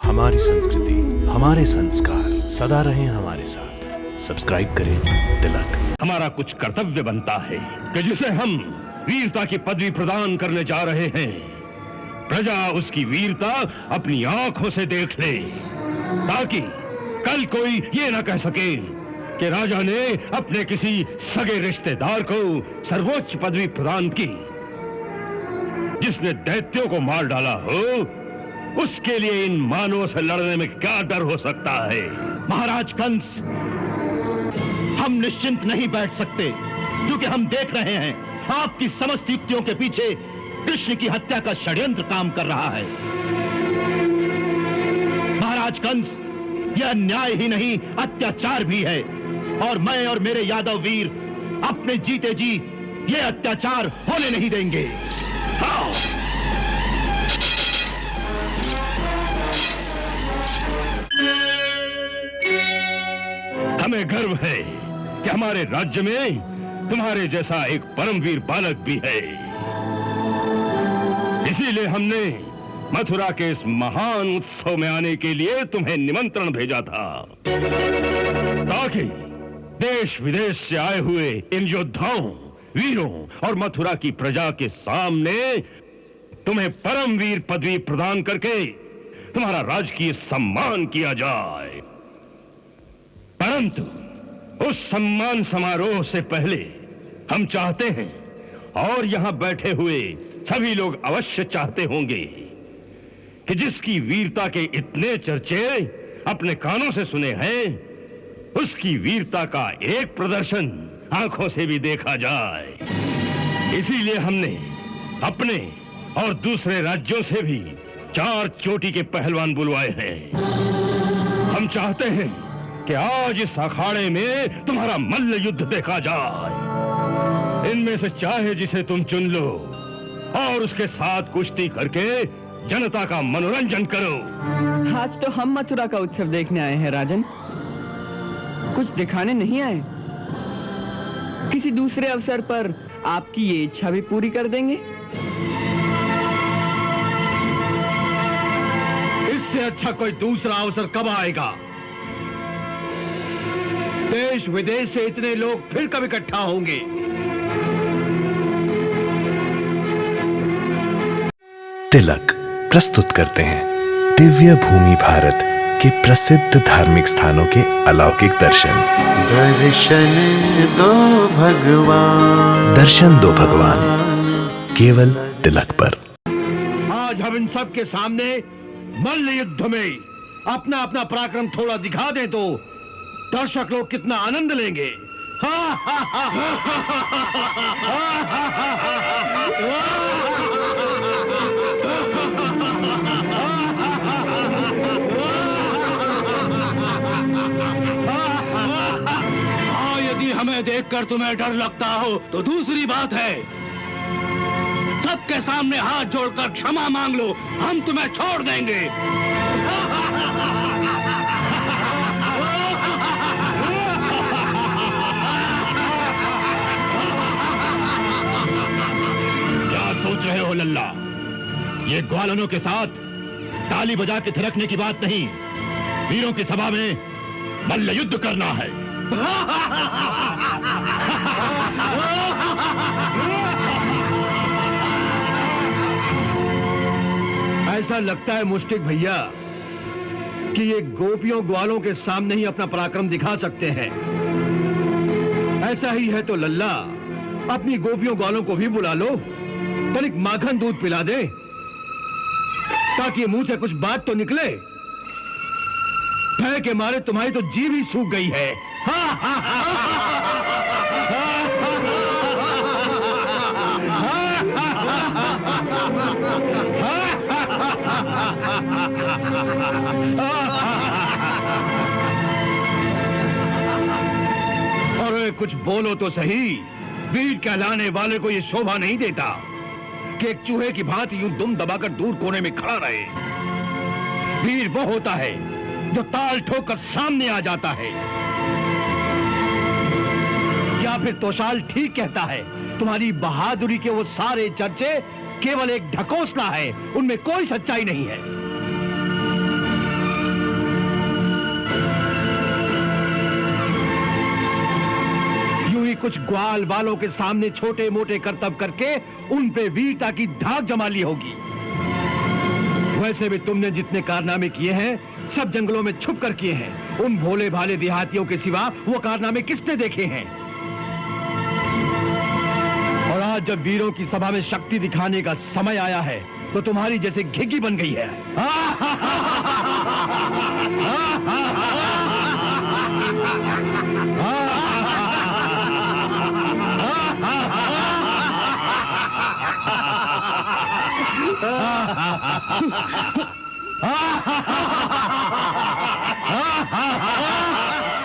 हमारी संस्कृति, हमारे संस्कार सदा रहें हमारे साथ। सब्सक्राइब करें तिलक। हमारा कुछ कर्तव्य बनता है कि जिसे हम वीरता की पदवी प्रदान करने जा रहे हैं, प्रजा उसकी वीरता अपनी आंखों से देख ले, ताकि कल कोई ये ना कह सके कि राजा ने अपने किसी सगे रिश्तेदार को सर्वोच्च पदवी प्रदान की। जिसने दैत्यों को मार डाला हो, उसके लिए इन मानवों से लड़ने में क्या डर हो सकता है? महाराज कंस, हम निश्चिंत नहीं बैठ सकते, क्योंकि हम देख रहे हैं आपकी समस्त युक्तियों के पीछे कृष्ण की हत्या का षड्यंत्र काम कर रहा है। महाराज कंस, यह अन्याय ही नहीं, अत्याचार भी है, और मैं और मेरे यादव वीर अपने जीते जी ये अत्याचार होने नहीं देंगे। हाँ। हमें गर्व है कि हमारे राज्य में तुम्हारे जैसा एक परमवीर बालक भी है। इसीलिए हमने मथुरा के इस महान उत्सव में आने के लिए तुम्हें निमंत्रण भेजा था, ताकि देश विदेश से आए हुए इन योद्धाओं, वीरों और मथुरा की प्रजा के सामने तुम्हें परमवीर पदवी प्रदान करके तुम्हारा राजकीय सम्मान किया जाए। परंतु उस सम्मान समारोह से पहले हम चाहते हैं, और यहां बैठे हुए सभी लोग अवश्य चाहते होंगे, कि जिसकी वीरता के इतने चर्चे अपने कानों से सुने हैं, उसकी वीरता का एक प्रदर्शन आंखों से भी देखा जाए। इसीलिए हमने अपने और दूसरे राज्यों से भी 4 चोटी के पहलवान बुलवाए हैं। हम चाहते हैं कि आज इस अखाड़े में तुम्हारा मल्ल युद्ध देखा जाए। इनमें से चाहे जिसे तुम चुन लो, और उसके साथ कुश्ती करके जनता का मनोरंजन करो। आज तो हम मथुरा का उत्सव देखने आए हैं राजन, कुछ दिखाने नहीं आए। किसी दूसरे अवसर पर आपकी ये इच्छा भी पूरी कर देंगे। इससे अच्छा कोई दूसरा अवसर कब आएगा? देश विदेश से इतने लोग फिर कब इकट्ठा होंगे? तिलक प्रस्तुत करते हैं दिव्य भूमि भारत के प्रसिद्ध धार्मिक स्थानों के अलौकिक दर्शन। दर्शन दो भगवान केवल तिलक पर। आज हम इन सब के सामने मल्ल युद्ध में अपना अपना पराक्रम थोड़ा दिखा दें तो दर्शक लोग कितना आनंद लेंगे। हाँ, यदि हमें देखकर तुम्हें डर लगता हो तो दूसरी बात है, सबके सामने हाथ जोड़कर क्षमा मांग लो, हम तुम्हें छोड़ देंगे। क्या सोच रहे हो लल्ला? ये ग्वालनों के साथ ताली बजा के थिरकने की बात नहीं, वीरों की सभा में मल्ल युद्ध करना है। ऐसा लगता है मुश्तिक भैया कि ये गोपियों ग्वालों के सामने ही अपना पराक्रम दिखा सकते हैं। ऐसा ही है तो लल्ला, अपनी गोपियों ग्वालों को भी बुला लो, तनिक माखन दूध पिला दे, ताकि मुंह से कुछ बात तो निकले। भय के मारे तुम्हारी तो जीभ ही सूख गई है। और कुछ बोलो तो सही, वीर कहलाने वाले को यह शोभा नहीं देता कि एक चूहे की भांति यूं दुम दबाकर दूर कोने में खड़ा रहे। वीर वो होता है जो ताल ठोकर सामने आ जाता है। या फिर तोशाल ठीक कहता है, तुम्हारी बहादुरी के वो सारे चर्चे केवल एक ढकोसला है, उनमें कोई सच्चाई नहीं है। कुछ ग्वाल वालों के सामने छोटे मोटे करतब करके उन पे वीरता की धाक जमा ली होगी। वैसे भी तुमने जितने कारनामे किए हैं सब जंगलों में छुप कर किए हैं। उन भोले भाले देहातियों के सिवा वो कारनामे किसने देखे हैं? और आज जब वीरों की सभा में शक्ति दिखाने का समय आया है तो तुम्हारी जैसे घिघी बन गई है।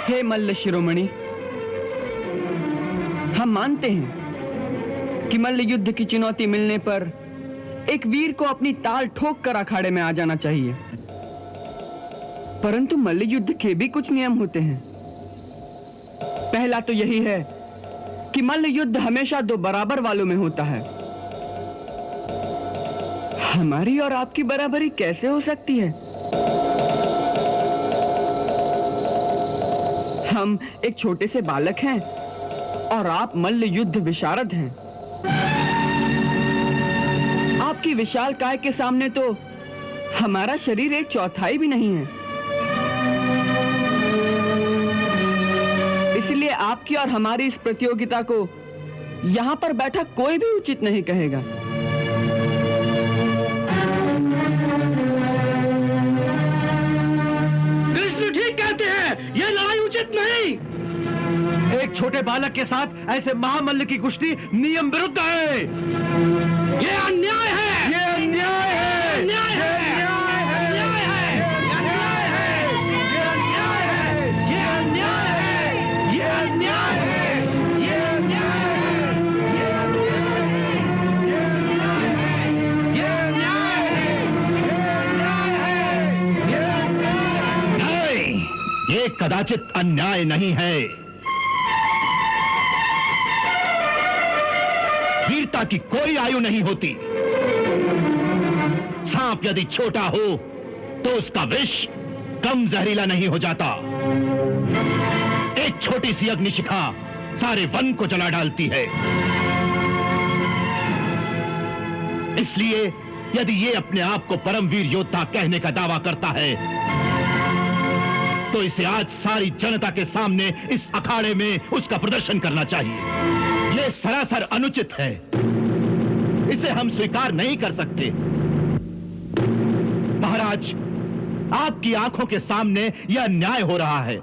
हे मल्ल शिरोमणि, हम मानते हैं कि मल्ल युद्ध की चुनौती मिलने पर एक वीर को अपनी ताल ठोक कर अखाड़े में आ जाना चाहिए, परंतु मल्ल युद्ध के भी कुछ नियम होते हैं। पहला तो यही है कि मल्ल युद्ध हमेशा दो बराबर वालों में होता है। हमारी और आपकी बराबरी कैसे हो सकती है? हम एक छोटे से बालक हैं और आप मल्ल युद्ध विशारद हैं। आपकी विशाल काय के सामने तो हमारा शरीर एक चौथाई भी नहीं है। इसलिए आपकी और हमारी इस प्रतियोगिता को यहां पर बैठा कोई भी उचित नहीं कहेगा। कृष्ण ठीक कहते हैं, यह लड़ाई उचित नहीं। एक छोटे बालक के साथ ऐसे महामल्ल की कुश्ती नियम विरुद्ध है। यह अन्याय है। यह अन्याय है। अन्याय है। अन्याय है। अन्याय है। यह अन्याय है। यह अन्याय है। यह अन्याय है। यह अन्याय है। यह अन्याय है। यह अन्याय है। यह अन्याय है। यह अन्याय है। नहीं, ये कदाचित अन्याय नहीं है। वीरता की कोई आयु नहीं होती। सांप यदि छोटा हो तो उसका विष कम जहरीला नहीं हो जाता। एक छोटी सी अग्निशिखा सारे वन को जला डालती है। इसलिए यदि ये अपने आप को परमवीर योद्धा कहने का दावा करता है तो इसे आज सारी जनता के सामने इस अखाड़े में उसका प्रदर्शन करना चाहिए। यह सरासर अनुचित है। इसे हम स्वीकार नहीं कर सकते। महाराज, आपकी आंखों के सामने यह अन्याय हो रहा है।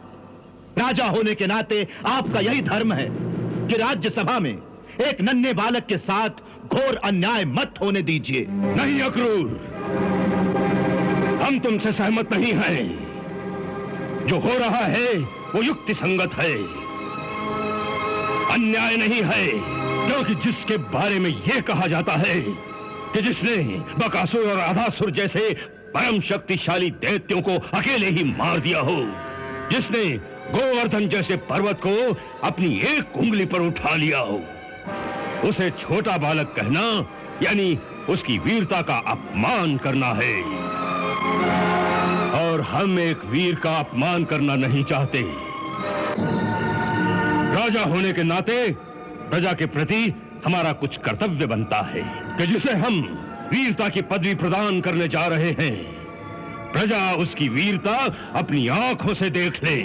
राजा होने के नाते आपका यही धर्म है कि राज्यसभा में एक नन्हे बालक के साथ घोर अन्याय मत होने दीजिए। नहीं अक्रूर, हम तुमसे सहमत नहीं हैं। जो हो रहा है वो युक्ति संगत है, अन्याय नहीं है। क्योंकि जिसके बारे में यह कहा जाता है कि जिसने बकासुर और अधासुर जैसे परम शक्तिशाली दैत्यों को अकेले ही मार दिया हो, जिसने गोवर्धन जैसे पर्वत को अपनी एक उंगली पर उठा लिया हो, उसे छोटा बालक कहना यानी उसकी वीरता का अपमान करना है। और हम एक वीर का अपमान करना नहीं चाहते। राजा होने के नाते प्रजा के प्रति हमारा कुछ कर्तव्य बनता है कि जिसे हम वीरता की पदवी प्रदान करने जा रहे हैं, प्रजा उसकी वीरता अपनी आंखों से देख ले,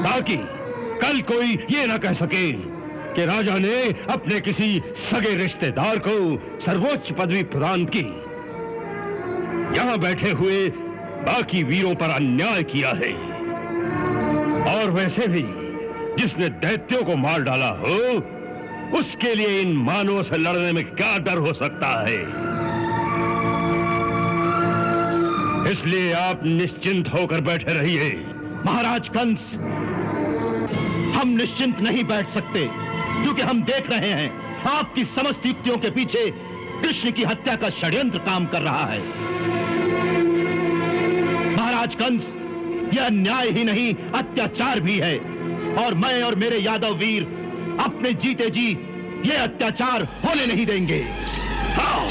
ताकि कल कोई ये ना कह सके कि राजा ने अपने किसी सगे रिश्तेदार को सर्वोच्च पदवी प्रदान की। यहां बैठे हुए बाकी वीरों पर अन्याय किया है। और वैसे भी जिसने दैत्यों को मार डाला हो, उसके लिए इन मानवों से लड़ने में क्या डर हो सकता है? इसलिए आप निश्चिंत होकर बैठे रहिए। महाराज कंस, हम निश्चिंत नहीं बैठ सकते, क्योंकि हम देख रहे हैं आपकी समस्त युक्तियों के पीछे कृष्ण की हत्या का षड्यंत्र काम कर रहा है। महाराज कंस, यह अन्याय ही नहीं अत्याचार भी है, और मैं और मेरे यादव वीर अपने जीते जी ये अत्याचार होने नहीं देंगे। हाँ।